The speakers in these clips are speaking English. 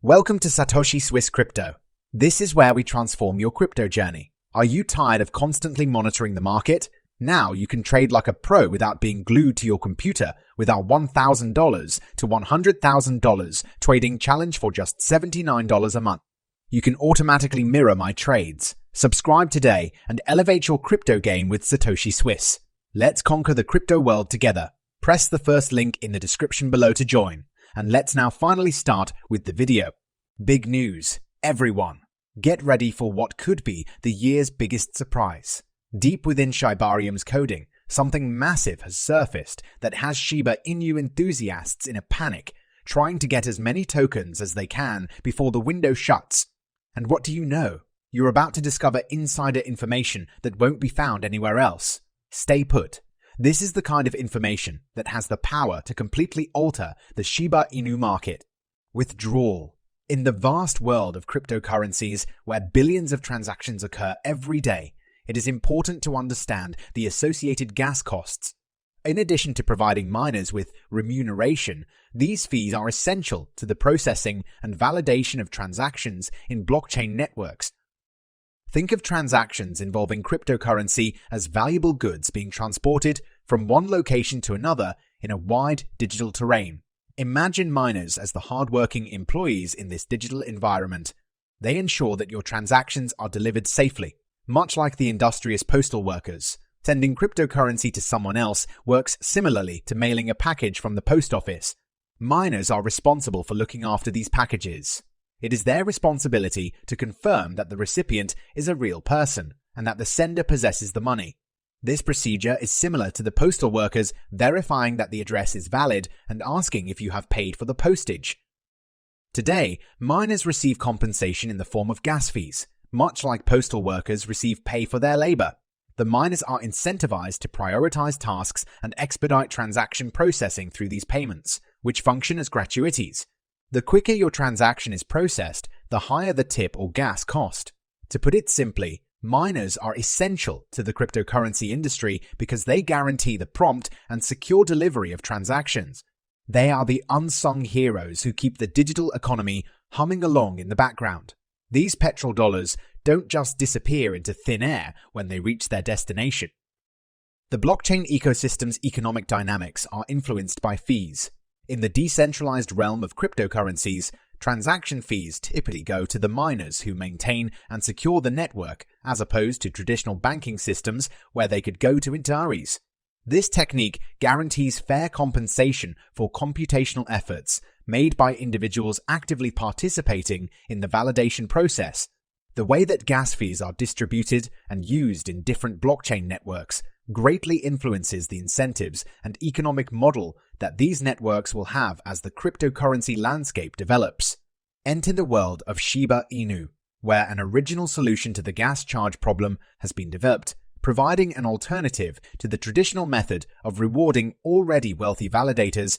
Welcome to Satoshi Swiss Crypto. This is where we transform your crypto journey. Are you tired of constantly monitoring the market? Now you can trade like a pro without being glued to your computer with our $1,000 to $100,000 trading challenge for just $79 a month. You can automatically mirror my trades. Subscribe today and elevate your crypto game with Satoshi Swiss. Let's conquer the crypto world together. Press the first link in the description below to join. And let's now finally start with the video. Big news, everyone. Get ready for what could be the year's biggest surprise. Deep within Shibarium's coding, something massive has surfaced that has Shiba Inu enthusiasts in a panic, trying to get as many tokens as they can before the window shuts. And what do you know? You're about to discover insider information that won't be found anywhere else. Stay put. This is the kind of information that has the power to completely alter the Shiba Inu market. Withdrawal. In the vast world of cryptocurrencies where billions of transactions occur every day, it is important to understand the associated gas costs. In addition to providing miners with remuneration, these fees are essential to the processing and validation of transactions in blockchain networks. Think of transactions involving cryptocurrency as valuable goods being transported from one location to another in a wide digital terrain. Imagine miners as the hardworking employees in this digital environment. They ensure that your transactions are delivered safely, much like the industrious postal workers. Sending cryptocurrency to someone else works similarly to mailing a package from the post office. Miners are responsible for looking after these packages. It is their responsibility to confirm that the recipient is a real person and that the sender possesses the money. This procedure is similar to the postal workers verifying that the address is valid and asking if you have paid for the postage. Today, miners receive compensation in the form of gas fees, much like postal workers receive pay for their labor. The miners are incentivized to prioritize tasks and expedite transaction processing through these payments, which function as gratuities. The quicker your transaction is processed, the higher the tip or gas cost. To put it simply, miners are essential to the cryptocurrency industry because they guarantee the prompt and secure delivery of transactions. They are the unsung heroes who keep the digital economy humming along in the background. These petrol dollars don't just disappear into thin air when they reach their destination. The blockchain ecosystem's economic dynamics are influenced by fees. In the decentralized realm of cryptocurrencies, transaction fees typically go to the miners who maintain and secure the network, as opposed to traditional banking systems where they could go to intermediaries. This technique guarantees fair compensation for computational efforts made by individuals actively participating in the validation process. The way that gas fees are distributed and used in different blockchain networks greatly influences the incentives and economic model that these networks will have as the cryptocurrency landscape develops. Enter the world of Shiba Inu, where an original solution to the gas charge problem has been developed, providing an alternative to the traditional method of rewarding already wealthy validators.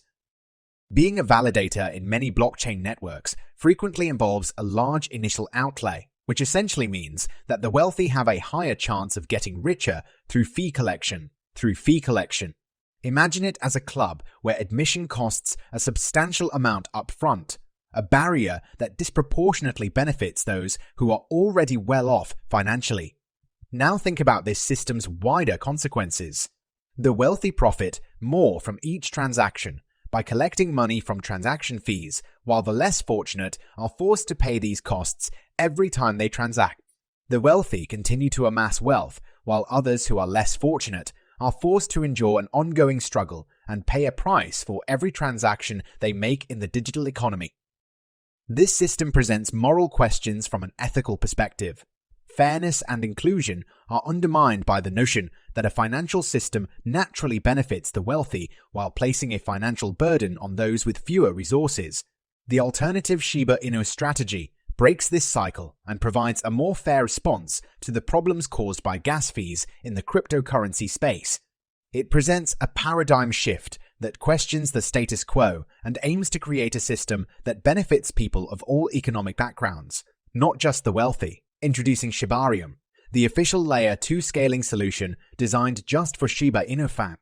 Being a validator in many blockchain networks frequently involves a large initial outlay, which essentially means that the wealthy have a higher chance of getting richer through fee collection. Imagine it as a club where admission costs a substantial amount up front, a barrier that disproportionately benefits those who are already well off financially. Now think about this system's wider consequences. The wealthy profit more from each transaction by collecting money from transaction fees, while the less fortunate are forced to pay these costs every time they transact. The wealthy continue to amass wealth, while others who are less fortunate are forced to endure an ongoing struggle and pay a price for every transaction they make in the digital economy. This system presents moral questions from an ethical perspective. Fairness and inclusion are undermined by the notion that a financial system naturally benefits the wealthy while placing a financial burden on those with fewer resources. The alternative Shiba Inu strategy breaks this cycle and provides a more fair response to the problems caused by gas fees in the cryptocurrency space. It presents a paradigm shift that questions the status quo and aims to create a system that benefits people of all economic backgrounds, not just the wealthy. Introducing Shibarium, the official Layer 2 scaling solution designed just for Shiba Inu fans.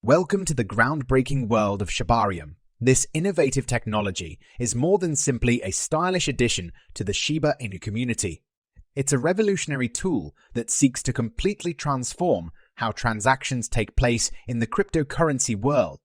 Welcome to the groundbreaking world of Shibarium, This innovative technology is more than simply a stylish addition to the Shiba Inu community. It's a revolutionary tool that seeks to completely transform how transactions take place in the cryptocurrency world.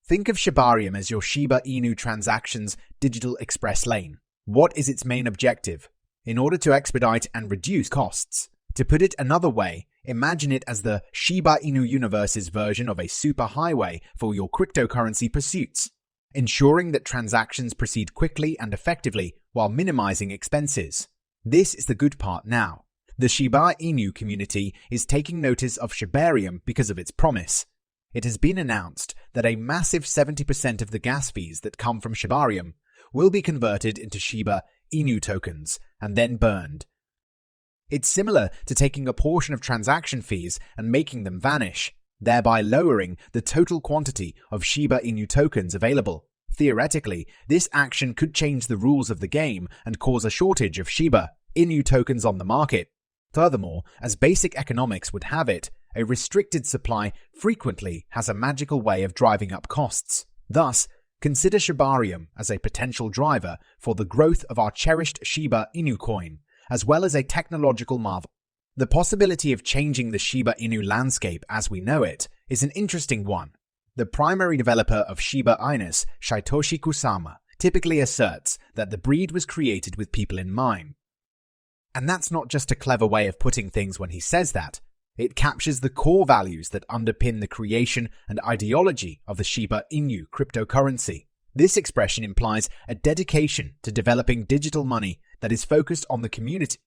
Think of Shibarium as your Shiba Inu transactions digital express lane. What is its main objective? In order to expedite and reduce costs. To put it another way, imagine it as the Shiba Inu universe's version of a superhighway for your cryptocurrency pursuits, ensuring that transactions proceed quickly and effectively while minimizing expenses. This is the good part now. The Shiba Inu community is taking notice of Shibarium because of its promise. It has been announced that a massive 70% of the gas fees that come from Shibarium will be converted into Shiba Inu tokens and then burned. It's similar to taking a portion of transaction fees and making them vanish, thereby lowering the total quantity of Shiba Inu tokens available. Theoretically, this action could change the rules of the game and cause a shortage of Shiba Inu tokens on the market. Furthermore, as basic economics would have it, a restricted supply frequently has a magical way of driving up costs. Thus, consider Shibarium as a potential driver for the growth of our cherished Shiba Inu coin, as well as a technological marvel. The possibility of changing the Shiba Inu landscape as we know it is an interesting one. The primary developer of Shiba Inu, Satoshi Kusama, typically asserts that the breed was created with people in mind. And that's not just a clever way of putting things when he says that. It captures the core values that underpin the creation and ideology of the Shiba Inu cryptocurrency. This expression implies a dedication to developing digital money that is focused on the community.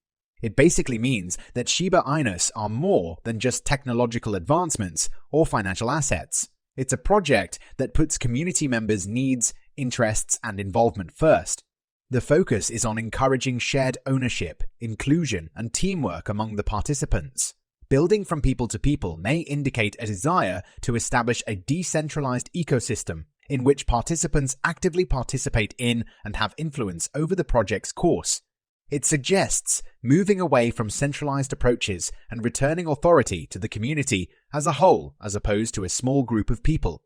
It basically means that Shiba Inus are more than just technological advancements or financial assets. It's a project that puts community members' needs, interests, and involvement first. The focus is on encouraging shared ownership, inclusion, and teamwork among the participants. Building from people to people may indicate a desire to establish a decentralized ecosystem in which participants actively participate in and have influence over the project's course. It suggests moving away from centralized approaches and returning authority to the community as a whole as opposed to a small group of people.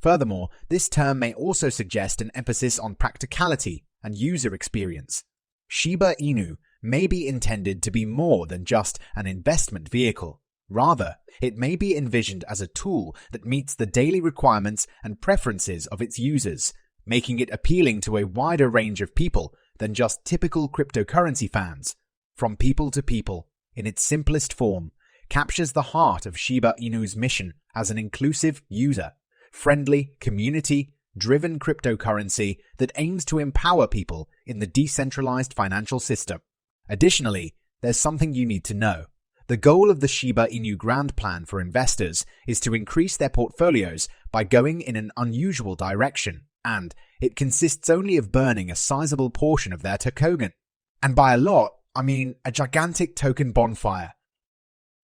Furthermore, this term may also suggest an emphasis on practicality and user experience. Shiba Inu may be intended to be more than just an investment vehicle. Rather, it may be envisioned as a tool that meets the daily requirements and preferences of its users, making it appealing to a wider range of people than just typical cryptocurrency fans. From people to people, in its simplest form, captures the heart of Shiba Inu's mission as an inclusive, user-friendly, community-driven cryptocurrency that aims to empower people in the decentralized financial system. Additionally, there's something you need to know. The goal of the Shiba Inu Grand Plan for investors is to increase their portfolios by going in an unusual direction, and it consists only of burning a sizable portion of their token. And by a lot, I mean a gigantic token bonfire.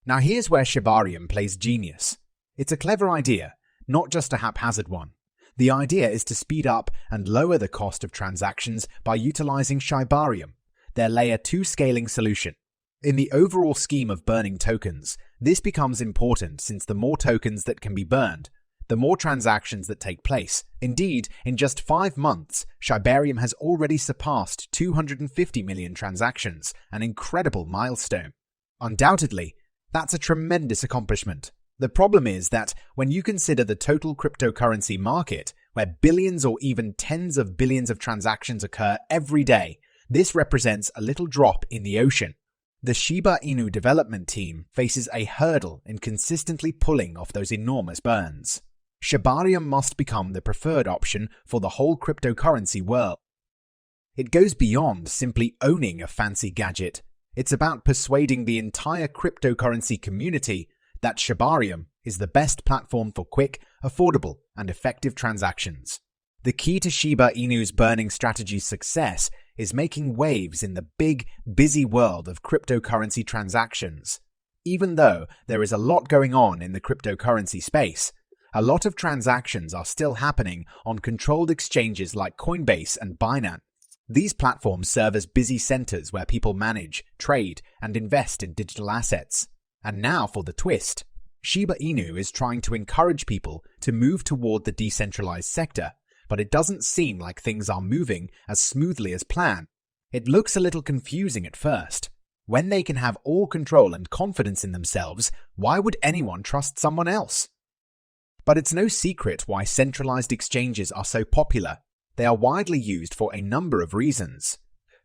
Now here's where Shibarium plays genius. It's a clever idea, not just a haphazard one. The idea is to speed up and lower the cost of transactions by utilizing Shibarium, their Layer 2 scaling solution. In the overall scheme of burning tokens, this becomes important since the more tokens that can be burned, the more transactions that take place. Indeed, in just 5 months, Shibarium has already surpassed 250 million transactions, an incredible milestone. Undoubtedly, that's a tremendous accomplishment. The problem is that when you consider the total cryptocurrency market, where billions or even tens of billions of transactions occur every day, this represents a little drop in the ocean. The Shiba Inu development team faces a hurdle in consistently pulling off those enormous burns. Shibarium must become the preferred option for the whole cryptocurrency world. It goes beyond simply owning a fancy gadget. It's about persuading the entire cryptocurrency community that Shibarium is the best platform for quick, affordable, and effective transactions. The key to Shiba Inu's burning strategy's success is making waves in the big, busy world of cryptocurrency transactions. Even though there is a lot going on in the cryptocurrency space, a lot of transactions are still happening on controlled exchanges like Coinbase and Binance. These platforms serve as busy centers where people manage, trade, and invest in digital assets. And now for the twist. Shiba Inu is trying to encourage people to move toward the decentralized sector but it doesn't seem like things are moving as smoothly as planned. It looks a little confusing at first. When they can have all control and confidence in themselves, why would anyone trust someone else? But it's no secret why centralized exchanges are so popular. They are widely used for a number of reasons.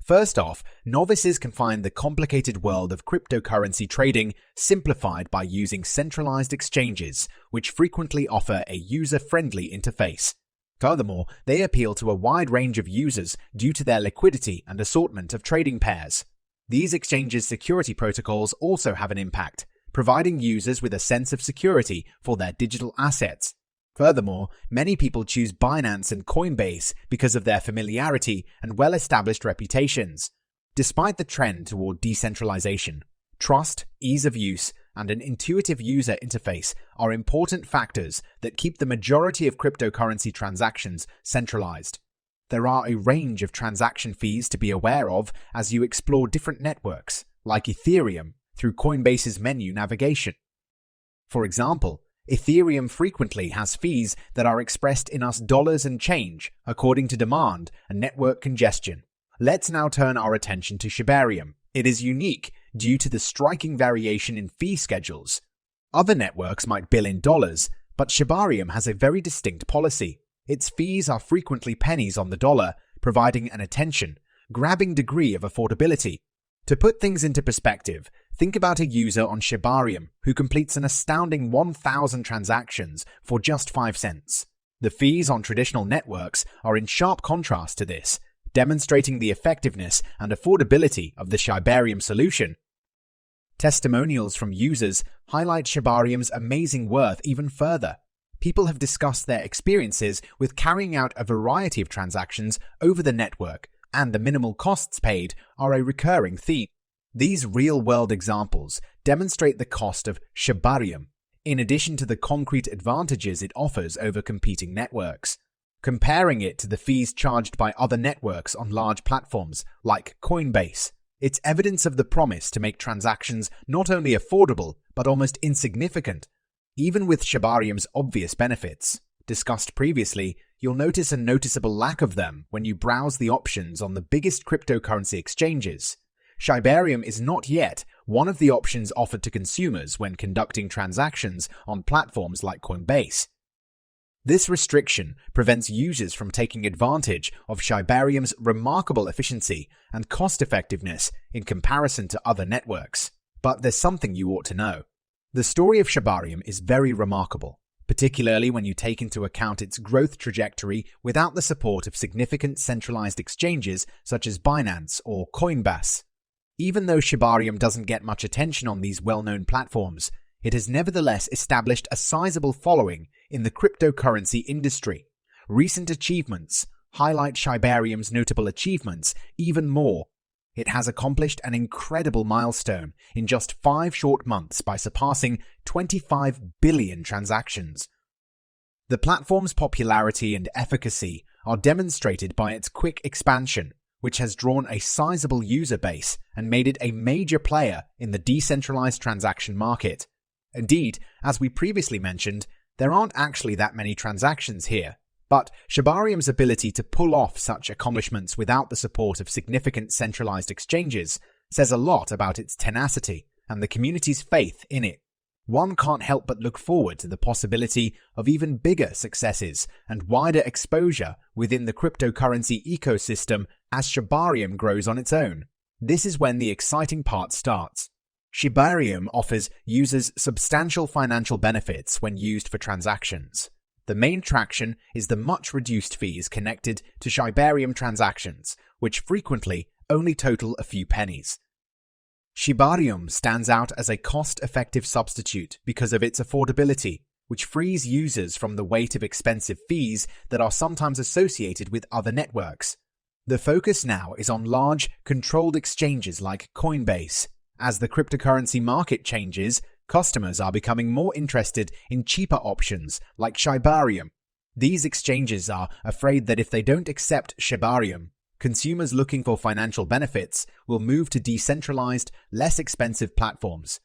First off, novices can find the complicated world of cryptocurrency trading simplified by using centralized exchanges, which frequently offer a user-friendly interface. Furthermore, they appeal to a wide range of users due to their liquidity and assortment of trading pairs. These exchanges' security protocols also have an impact, providing users with a sense of security for their digital assets. Furthermore, many people choose Binance and Coinbase because of their familiarity and well-established reputations. Despite the trend toward decentralization, trust, ease of use, and an intuitive user interface are important factors that keep the majority of cryptocurrency transactions centralized. There are a range of transaction fees to be aware of as you explore different networks, like Ethereum, through Coinbase's menu navigation. For example, Ethereum frequently has fees that are expressed in US dollars and change according to demand and network congestion. Let's now turn our attention to Shibarium. It is unique due to the striking variation in fee schedules. Other networks might bill in dollars, but Shibarium has a very distinct policy. Its fees are frequently pennies on the dollar, providing an attention-grabbing degree of affordability. To put things into perspective, think about a user on Shibarium who completes an astounding 1,000 transactions for just 5 cents. The fees on traditional networks are in sharp contrast to this, demonstrating the effectiveness and affordability of the Shibarium solution. Testimonials from users highlight Shibarium's amazing worth even further. People have discussed their experiences with carrying out a variety of transactions over the network, and the minimal costs paid are a recurring theme. These real-world examples demonstrate the cost of Shibarium, in addition to the concrete advantages it offers over competing networks. Comparing it to the fees charged by other networks on large platforms like Coinbase, it's evidence of the promise to make transactions not only affordable but almost insignificant. Even with Shibarium's obvious benefits, discussed previously, you'll notice a noticeable lack of them when you browse the options on the biggest cryptocurrency exchanges. Shibarium is not yet one of the options offered to consumers when conducting transactions on platforms like Coinbase. This restriction prevents users from taking advantage of Shibarium's remarkable efficiency and cost-effectiveness in comparison to other networks. But there's something you ought to know. The story of Shibarium is very remarkable, particularly when you take into account its growth trajectory without the support of significant centralized exchanges such as Binance or Coinbase. Even though Shibarium doesn't get much attention on these well-known platforms, it has nevertheless established a sizable following in the cryptocurrency industry. Recent achievements highlight Shibarium's notable achievements even more. It has accomplished an incredible milestone in just 5 short months by surpassing 25 billion transactions. The platform's popularity and efficacy are demonstrated by its quick expansion, which has drawn a sizable user base and made it a major player in the decentralized transaction market. Indeed, as we previously mentioned, there aren't actually that many transactions here, but Shibarium's ability to pull off such accomplishments without the support of significant centralized exchanges says a lot about its tenacity and the community's faith in it. One can't help but look forward to the possibility of even bigger successes and wider exposure within the cryptocurrency ecosystem as Shibarium grows on its own. This is when the exciting part starts. Shibarium offers users substantial financial benefits when used for transactions. The main attraction is the much-reduced fees connected to Shibarium transactions, which frequently only total a few pennies. Shibarium stands out as a cost-effective substitute because of its affordability, which frees users from the weight of expensive fees that are sometimes associated with other networks. The focus now is on large, controlled exchanges like Coinbase. As the cryptocurrency market changes, customers are becoming more interested in cheaper options like Shibarium. These exchanges are afraid that if they don't accept Shibarium, consumers looking for financial benefits will move to decentralized, less expensive platforms.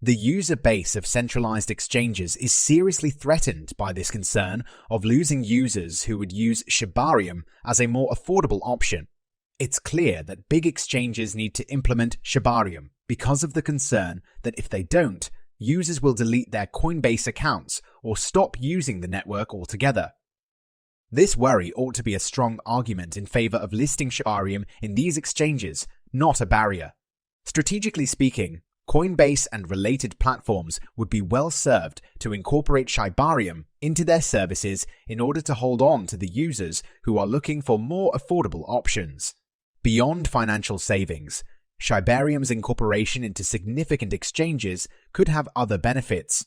The user base of centralized exchanges is seriously threatened by this concern of losing users who would use Shibarium as a more affordable option. It's clear that big exchanges need to implement Shibarium because of the concern that if they don't, users will delete their Coinbase accounts or stop using the network altogether. This worry ought to be a strong argument in favor of listing Shibarium in these exchanges, not a barrier. Strategically speaking, Coinbase and related platforms would be well served to incorporate Shibarium into their services in order to hold on to the users who are looking for more affordable options. Beyond financial savings, Shibarium's incorporation into significant exchanges could have other benefits.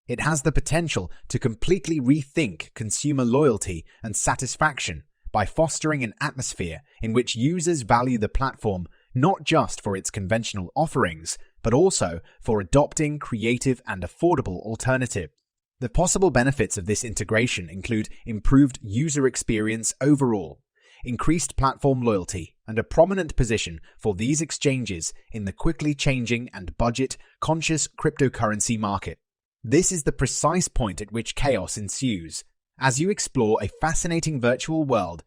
It has the potential to completely rethink consumer loyalty and satisfaction by fostering an atmosphere in which users value the platform not just for its conventional offerings, but also for adopting creative and affordable alternatives. The possible benefits of this integration include improved user experience overall, increased platform loyalty, and a prominent position for these exchanges in the quickly changing and budget-conscious cryptocurrency market. This is the precise point at which chaos ensues, as you explore a fascinating virtual world.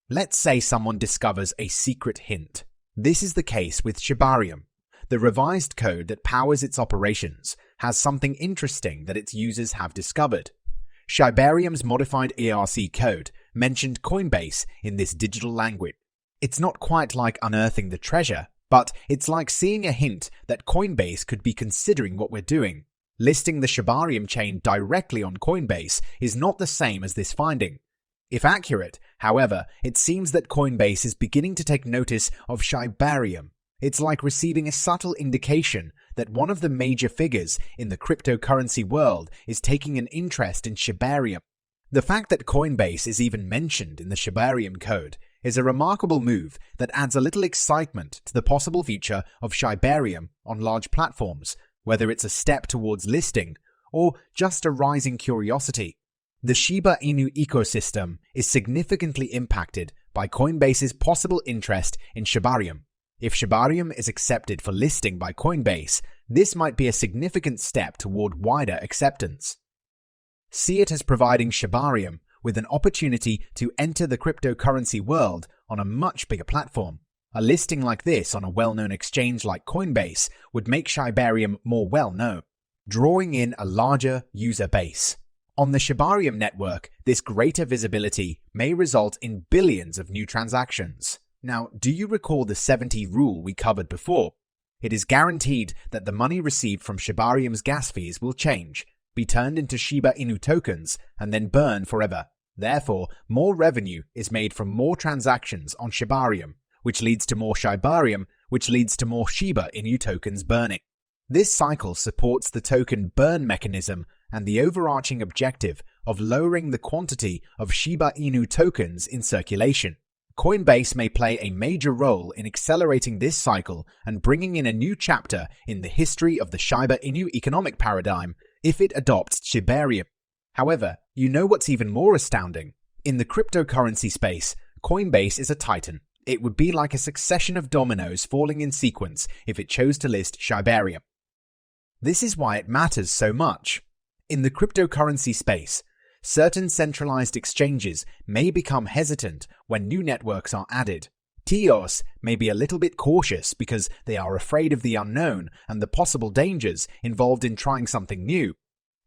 Let's say someone discovers a secret hint. This is the case with Shibarium. The revised code that powers its operations has something interesting that its users have discovered. Shibarium's modified ERC code mentioned Coinbase in this digital language. It's not quite like unearthing the treasure, but it's like seeing a hint that Coinbase could be considering what we're doing. Listing the Shibarium chain directly on Coinbase is not the same as this finding. If accurate, however, it seems that Coinbase is beginning to take notice of Shibarium. It's like receiving a subtle indication that one of the major figures in the cryptocurrency world is taking an interest in Shibarium. The fact that Coinbase is even mentioned in the Shibarium code is a remarkable move that adds a little excitement to the possible future of Shibarium on large platforms, whether it's a step towards listing or just a rising curiosity. The Shiba Inu ecosystem is significantly impacted by Coinbase's possible interest in Shibarium. If Shibarium is accepted for listing by Coinbase, this might be a significant step toward wider acceptance. See it as providing Shibarium with an opportunity to enter the cryptocurrency world on a much bigger platform. A listing like this on a well-known exchange like Coinbase would make Shibarium more well-known, drawing in a larger user base. On the Shibarium network, this greater visibility may result in billions of new transactions. Now, do you recall the 70 rule we covered before? It is guaranteed that the money received from Shibarium's gas fees will change, be turned into Shiba Inu tokens, and then burn forever. Therefore, more revenue is made from more transactions on Shibarium, which leads to more Shibarium, which leads to more Shiba Inu tokens burning. This cycle supports the token burn mechanism and the overarching objective of lowering the quantity of Shiba Inu tokens in circulation. Coinbase may play a major role in accelerating this cycle and bringing in a new chapter in the history of the Shiba Inu economic paradigm if it adopts Shibarium. However, you know what's even more astounding? In the cryptocurrency space, Coinbase is a titan. It would be like a succession of dominoes falling in sequence if it chose to list Shibarium. This is why it matters so much. In the cryptocurrency space, certain centralized exchanges may become hesitant when new networks are added. TEOS may be a little bit cautious because they are afraid of the unknown and the possible dangers involved in trying something new.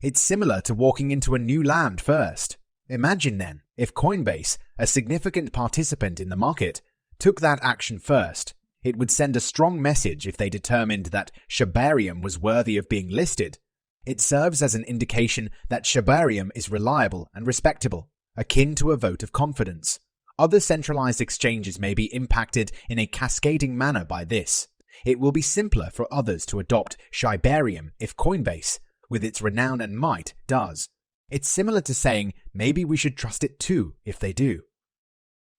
It's similar to walking into a new land first. Imagine then, if Coinbase, a significant participant in the market, took that action first. It would send a strong message if they determined that Shibarium was worthy of being listed. It serves as an indication that Shibarium is reliable and respectable, akin to a vote of confidence. Other centralized exchanges may be impacted in a cascading manner by this. It will be simpler for others to adopt Shibarium if Coinbase, with its renown and might, does. It's similar to saying maybe we should trust it too if they do.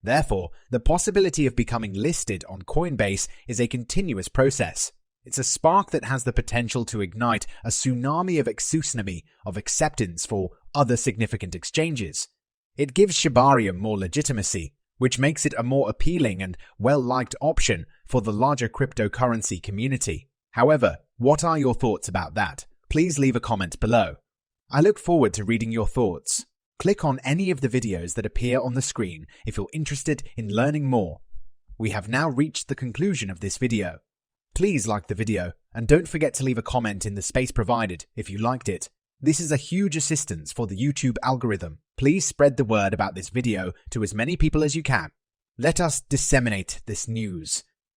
Therefore, the possibility of becoming listed on Coinbase is a continuous process. It's a spark that has the potential to ignite a tsunami of acceptance for other significant exchanges. It gives Shibarium more legitimacy, which makes it a more appealing and well-liked option for the larger cryptocurrency community. However, what are your thoughts about that? Please leave a comment below. I look forward to reading your thoughts. Click on any of the videos that appear on the screen if you're interested in learning more. We have now reached the conclusion of this video. Please like the video and don't forget to leave a comment in the space provided if you liked it. This is a huge assistance for the YouTube algorithm. Please spread the word about this video to as many people as you can. Let us disseminate this news.